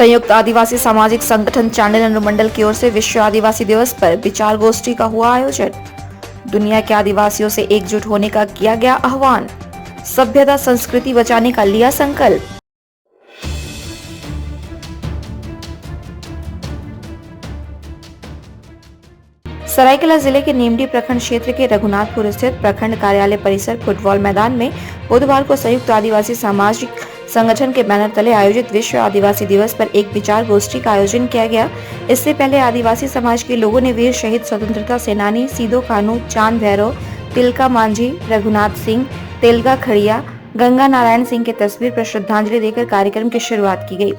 संयुक्त आदिवासी सामाजिक संगठन चांडिल अनुमंडल की ओर से विश्व आदिवासी दिवस पर विचार गोष्ठी का हुआ आयोजन। दुनिया के आदिवासियों से एकजुट होने का किया गया आह्वान। सभ्यता संस्कृति बचाने का लिया संकल्प। सरायकेला जिले के नीमडी प्रखंड क्षेत्र के रघुनाथपुर स्थित प्रखंड कार्यालय परिसर फुटबॉल मैदान में बुधवार को संयुक्त आदिवासी सामाजिक संगठन के बैनर तले आयोजित विश्व आदिवासी दिवस पर एक विचार गोष्ठी का आयोजन किया गया। इससे पहले आदिवासी समाज के लोगों ने वीर शहीद स्वतंत्रता सेनानी सीधो कानू, चांद भैरव, तिलका मांझी, रघुनाथ सिंह, तेलगा खड़िया, गंगा नारायण सिंह के तस्वीर पर श्रद्धांजलि देकर कार्यक्रम की शुरुआत की गई।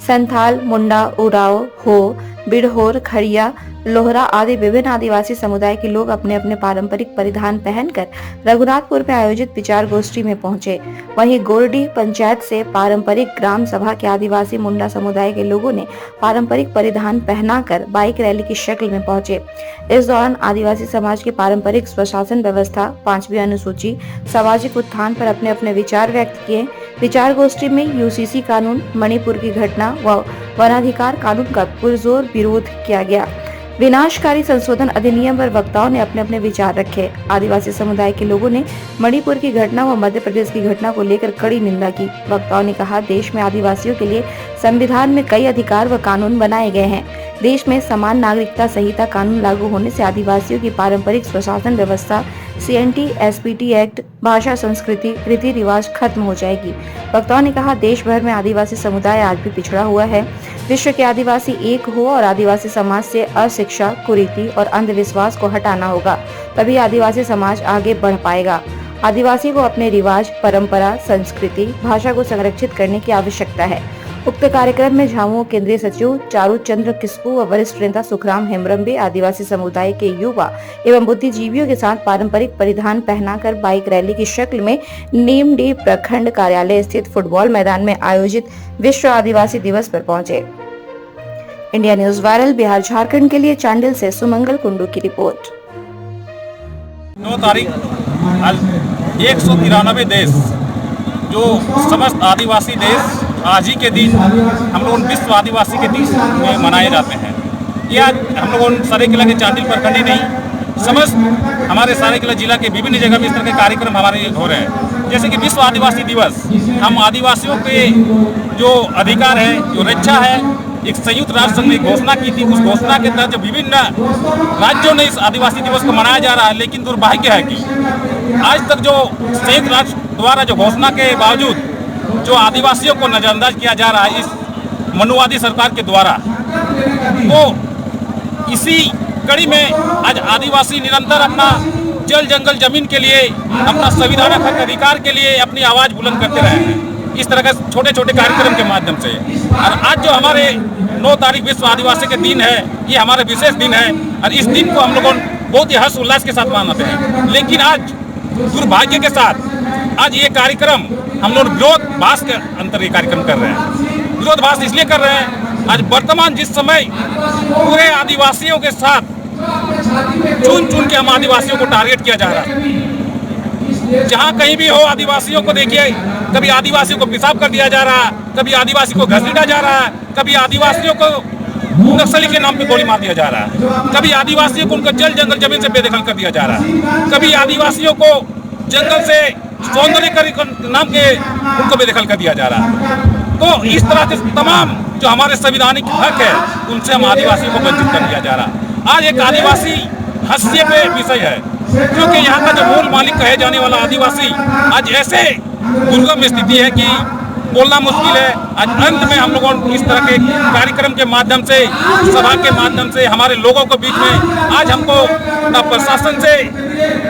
संथाल, मुंडा, उराव, हो, बिड़होर, खड़िया, लोहरा आदि विभिन्न आदिवासी समुदाय के लोग अपने अपने पारंपरिक परिधान पहनकर रघुनाथपुर में आयोजित विचार गोष्ठी में पहुंचे। वहीं गोरडी पंचायत से पारंपरिक ग्राम सभा के आदिवासी मुंडा समुदाय के लोगों ने पारंपरिक परिधान पहनाकर बाइक रैली की शक्ल में पहुंचे। इस दौरान आदिवासी समाज के पारंपरिक स्वशासन व्यवस्था, 5वीं अनुसूची, सामाजिक उत्थान पर अपने अपने विचार व्यक्त किए। विचार गोष्ठी में यूसीसी कानून, मणिपुर की घटना व वनाधिकार कानून का पुरजोर विरोध किया गया। विनाशकारी संशोधन अधिनियम पर वक्ताओं ने अपने अपने विचार रखे। आदिवासी समुदाय के लोगों ने मणिपुर की घटना व मध्य प्रदेश की घटना को लेकर कड़ी निंदा की। वक्ताओं ने कहा, देश में आदिवासियों के लिए संविधान में कई अधिकार व कानून बनाए गए हैं। देश में समान नागरिकता संहिता कानून लागू होने से आदिवासियों की पारंपरिक स्वशासन व्यवस्था, CNT, SPT एक्ट, भाषा, संस्कृति, रीति रिवाज खत्म हो जाएगी। वक्ताओं ने कहा, देश भर में आदिवासी समुदाय आज भी पिछड़ा हुआ है। विश्व के आदिवासी एक हो और आदिवासी समाज से अशिक्षा, कुरीति और अंधविश्वास को हटाना होगा, तभी आदिवासी समाज आगे बढ़ पाएगा। आदिवासी को अपने रिवाज, परंपरा, संस्कृति, भाषा को संरक्षित करने की आवश्यकता है। उक्त कार्यक्रम में झामुमो केंद्रीय सचिव चारू चंद्र किस्कू व वरिष्ठ नेता सुखराम हेम्ब्रमबे आदिवासी समुदाय के युवा एवं बुद्धिजीवियों के साथ पारंपरिक परिधान पहनाकर बाइक रैली की शक्ल में नीमडी प्रखंड कार्यालय स्थित फुटबॉल मैदान में आयोजित विश्व आदिवासी दिवस पर पहुंचे। India news viral Bihar Jharkhand के लिए चांडिल से सुमंगल कुंडू की रिपोर्ट। 9 तारीख 193 देश जो समस्त आदिवासी देश आज ही के दिन हम लोग विश्व आदिवासी के दिन में मनाए जाते हैं। ये आज हम लोग सरायकेला के चांडिल प्रखंड ही नहीं, समस्त हमारे सरायकेला जिला के विभिन्न जगह में इस तरह के कार्यक्रम हमारे हो रहे हैं। जैसे कि विश्व आदिवासी दिवस, हम आदिवासियों के जो अधिकार है, जो रक्षा है, एक संयुक्त राष्ट्र संघ ने घोषणा की थी। उस घोषणा के तहत विभिन्न राज्यों ने इस आदिवासी दिवस को मनाया जा रहा है। लेकिन दुर्भाग्य है कि आज तक जो संयुक्त राष्ट्र द्वारा जो घोषणा के बावजूद जो आदिवासियों को नजरअंदाज किया जा रहा है इस मनुवादी सरकार के द्वारा, तो इसी कड़ी में आज आदिवासी निरंतर अपना जल जंगल जमीन के लिए, अपना संविधानिक हक अधिकार के लिए अपनी आवाज बुलंद करते रहे हैं इस तरह के छोटे छोटे कार्यक्रम के माध्यम से। और आज जो हमारे 9 तारीख विश्व आदिवासी के दिन है, ये हमारा विशेष दिन है और इस दिन को हम लोगों बहुत ही हर्ष उल्लास के साथ मनाते हैं। लेकिन आज दुर्भाग्य के साथ आज ये कार्यक्रम हम लोग विरोधाभास के अंतर ये कार्यक्रम कर रहे हैं। विरोधाभास इसलिए कर रहे हैं, आज वर्तमान जिस समय पूरे आदिवासियों के साथ चुन चुन के हम आदिवासियों को टारगेट किया जा रहा है। जहाँ कहीं भी हो आदिवासियों को देखिए, कभी आदिवासियों को पेशाब कर दिया जा रहा है, कभी आदिवासी को घसीटा जा रहा है, कभी आदिवासियों को नक्सली के नाम पे गोली मार दिया जा रहा है, कभी आदिवासियों को उनका जल जंगल जमीन से बेदखल कर दिया जा रहा है, कभी आदिवासियों को जंगल से सौंदर्यीकरण नाम के उनको बेदखल कर दिया जा रहा है। तो इस तरह से तमाम जो हमारे संविधानिक हक है उनसे हम आदिवासियों को वंचित कर दिया जा रहा है। आज एक आदिवासी हास्य पे विषय है, क्योंकि यहाँ का जो मूल मालिक कहे जाने वाला आदिवासी आज ऐसे दुर्गम स्थिति है कि बोलना मुश्किल है। आज अंत में हम लोगों इस तरह के कार्यक्रम के माध्यम से, सभा के माध्यम से हमारे लोगों के बीच में आज हमको ना प्रशासन से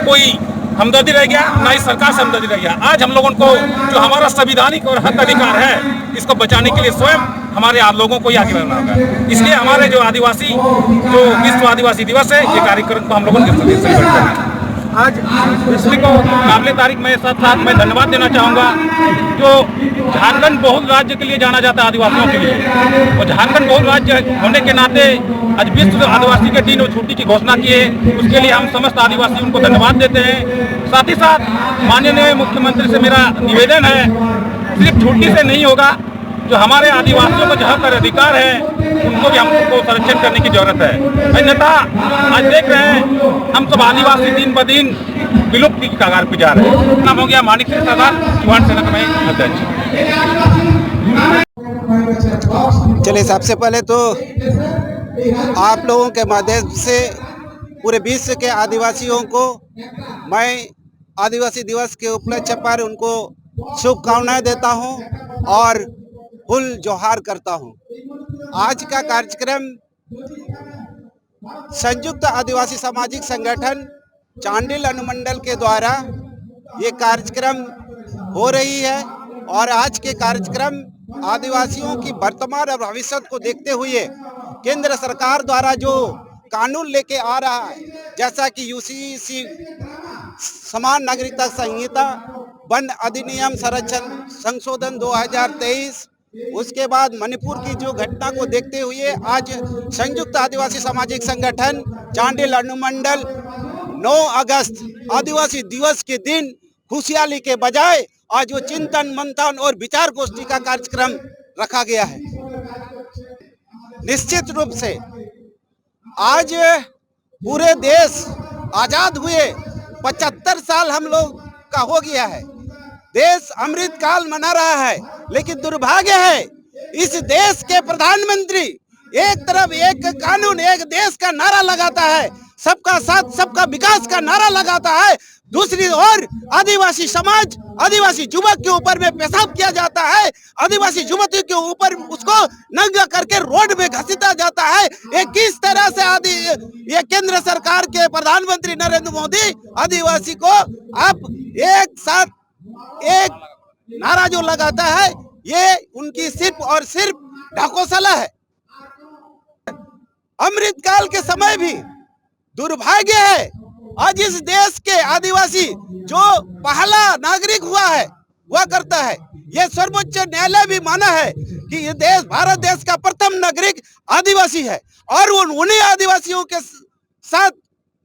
कोई हमदर्दी रह गया, ना ही सरकार से हमदर्दी रह गया। आज हम लोगों को जो हमारा संविधानिक और हक अधिकार है, इसको बचाने के लिए स्वयं हमारे लोगों को ही आगे बढ़ना होगा। इसलिए हमारे जो आदिवासी जो विश्व आदिवासी दिवस है, ये कार्यक्रम को हम लोगों के सेलिब्रेट कर रहे हैं। आज इसलिए को काबिले तारीख में साथ साथ मैं धन्यवाद देना चाहूँगा जो झारखंड बहुल राज्य के लिए जाना जाता है आदिवासियों के लिए, और झारखंड बहुल राज्य होने के नाते आज विश्व आदिवासी के दिन और छुट्टी की घोषणा की है। उसके लिए हम समस्त आदिवासी उनको धन्यवाद देते हैं। साथ ही साथ माननीय मुख्यमंत्री से मेरा निवेदन है, सिर्फ छुट्टी से नहीं होगा, जो हमारे आदिवासियों को जहाँ पर अधिकार है उनको भी हमको संरक्षण करने की जरूरत है। अन्यथा आज देख रहे हैं हम सब आदिवासी दिन ब दिन विलुप्ति की कगार पे जा रहे हैं। नाम हो गया मानिक सिंह सरदार, चौहान सेना में अध्यक्ष। चलिए, सबसे पहले तो आप लोगों के माध्यम से पूरे विश्व के आदिवासियों को मैं आदिवासी दिवस के उपलक्ष्य पर उनको शुभकामनाएं देता हूं और फुल जोहार करता हूं। आज का कार्यक्रम संयुक्त आदिवासी सामाजिक संगठन चांडिल अनुमंडल के द्वारा ये कार्यक्रम हो रही है और आज के कार्यक्रम आदिवासियों की वर्तमान और भविष्य को देखते हुए केंद्र सरकार द्वारा जो कानून लेके आ रहा है, जैसा कि यूसीसी समान नागरिकता संहिता, वन अधिनियम संशोधन 2023, उसके बाद मणिपुर की जो घटना को देखते हुए आज संयुक्त आदिवासी सामाजिक संगठन चांडिल अनुमंडल 9 अगस्त आदिवासी दिवस के दिन खुशहाली के बजाय आज वो चिंतन मंथन और विचार गोष्ठी का कार्यक्रम रखा गया है। निश्चित रूप से आज पूरे देश आजाद हुए 75 साल हम लोग का हो गया है। देश अमृत काल मना रहा है, लेकिन दुर्भाग्य है इस देश के प्रधानमंत्री एक तरफ एक कानून एक देश का नारा लगाता है, सबका साथ सबका विकास का नारा लगाता है, दूसरी ओर आदिवासी समाज आदिवासी युवक के ऊपर में पेशाब किया जाता है, आदिवासी युवती के ऊपर उसको नंगा करके रोड में घसीटा जाता है। ये किस तरह से ये केंद्र सरकार के प्रधानमंत्री नरेंद्र मोदी आदिवासी को आप एक साथ एक नारा जो लगाता है, ये उनकी सिर्फ और सिर्फ ढकोसला है। अमृतकाल के समय भी दुर्भाग्य है आज इस देश के आदिवासी जो पहला नागरिक हुआ करता है, ये सर्वोच्च न्यायालय भी माना है कि ये देश भारत देश का प्रथम नागरिक आदिवासी है और उन्हीं आदिवासियों के साथ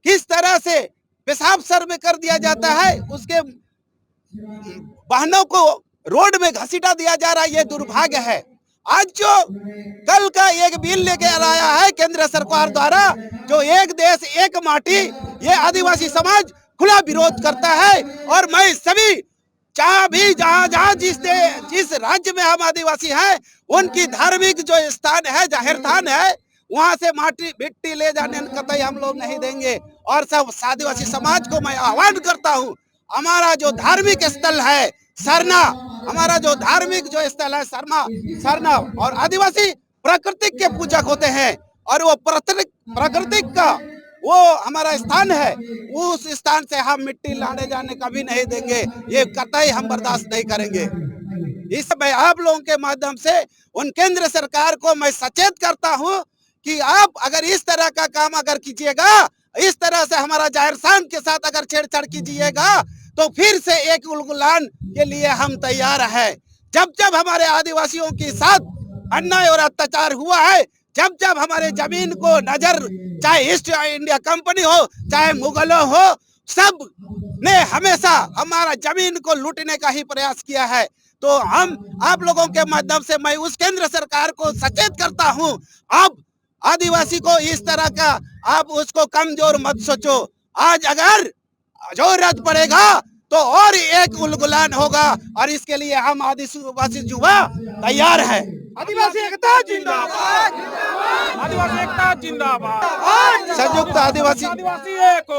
किस तरह से पेशाब सर में कर दिया जाता है, उसके वाहनों को रोड में घसीटा दिया जा रहा है, ये दुर्भाग्य है। आज जो कल का एक बिल लेके आया है केंद्र सरकार द्वारा, जो एक देश एक माटी, ये आदिवासी समाज खुला विरोध करता है और मैं सभी जहाँ जिस राज्य में हम आदिवासी हैं उनकी धार्मिक जो स्थान है, जाहिर स्थान है, वहां से मिट्टी ले जाने कतई हम लोग नहीं देंगे। और सब आदिवासी समाज को मैं आह्वान करता हूँ, हमारा जो धार्मिक स्थल है सरना, हमारा जो धार्मिक जो स्थल है सरना और आदिवासी प्राकृतिक के पूजक होते हैं और वो प्राकृतिक का वो हमारा स्थान है, उस स्थान से हम मिट्टी लाने जाने का भी नहीं देंगे, ये कतई हम बर्दाश्त नहीं करेंगे। इस मैं आप लोगों के माध्यम से उन केंद्र सरकार को मैं सचेत करता हूं कि आप अगर इस तरह का काम अगर कीजिएगा, इस तरह से हमारा जाहिर स्थान के साथ अगर छेड़छाड़ कीजिएगा तो फिर से एक उलगुलान के लिए हम तैयार है। जब जब हमारे आदिवासियों के साथ अन्याय और अत्याचार हुआ है, जब जब हमारे जमीन को नजर, चाहे ईस्ट इंडिया कंपनी हो चाहे मुगलों हो, सब ने हमेशा हमारा जमीन को लूटने का ही प्रयास किया है। तो हम आप लोगों के माध्यम से मैं उस केंद्र सरकार को सचेत करता हूं, अब आदिवासी को इस तरह का आप उसको कमजोर मत सोचो। आज अगर जरूरत पड़ेगा तो और एक उलगुलान होगा और इसके लिए हम आदिवासी युवा तैयार है। आदिवासी एकता जिंदाबाद, आदिवासी एकता जिंदाबाद, संयुक्त आदिवासी एक